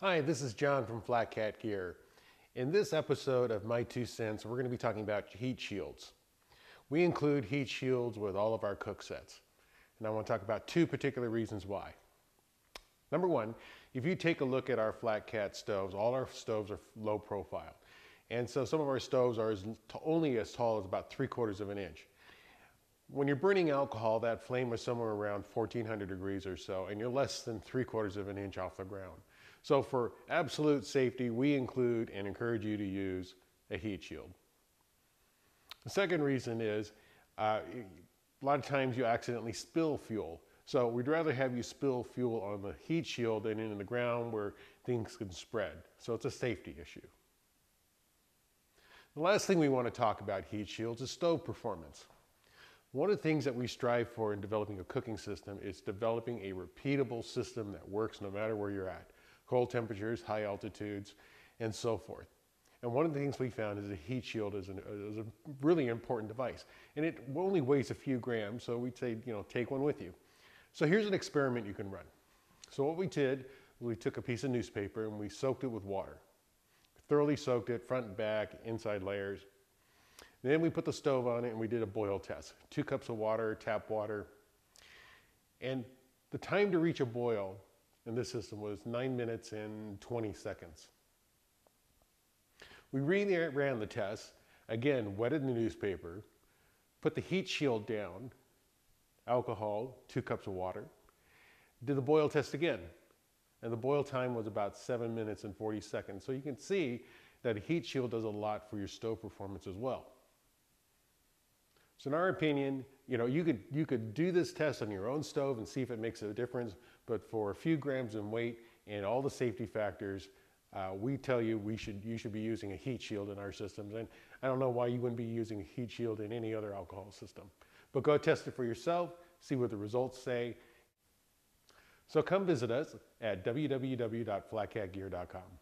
Hi, this is John from FlatCatGear. In this episode of My Two Cents, we're going to be talking about heat shields. We include heat shields with all of our cook sets. And I want to talk about two particular reasons why. Number one, if you take a look at our FlatCat stoves, all our stoves are low profile. And so some of our stoves are only as tall as about 3/4 of an inch. When you're burning alcohol, that flame is somewhere around 1400 degrees or so, and you're less than 3/4 of an inch off the ground. So for absolute safety, we include and encourage you to use a heat shield. The second reason is a lot of times you accidentally spill fuel. So we'd rather have you spill fuel on the heat shield than in the ground where things can spread. So it's a safety issue. The last thing we want to talk about heat shields is stove performance. One of the things that we strive for in developing a cooking system is developing a repeatable system that works no matter where you're at. Cold temperatures, high altitudes, and so forth. And one of the things we found is a heat shield is a really important device. And it only weighs a few grams, so we'd say, take one with you. So here's an experiment you can run. So what we did, we took a piece of newspaper and we soaked it with water. Thoroughly soaked it, front and back, inside layers. And then we put the stove on it and we did a boil test. 2 cups of water, tap water. And the time to reach a boil in this system was 9 minutes and 20 seconds. We ran the test, again, wetted the newspaper, put the heat shield down, alcohol, 2 cups of water, did the boil test again. And the boil time was about 7 minutes and 40 seconds. So you can see that a heat shield does a lot for your stove performance as well. So in our opinion, you could do this test on your own stove and see if it makes a difference, but for a few grams in weight and all the safety factors, we tell you you should be using a heat shield in our systems. And I don't know why you wouldn't be using a heat shield in any other alcohol system. But go test it for yourself, see what the results say. So come visit us at www.flatcatgear.com.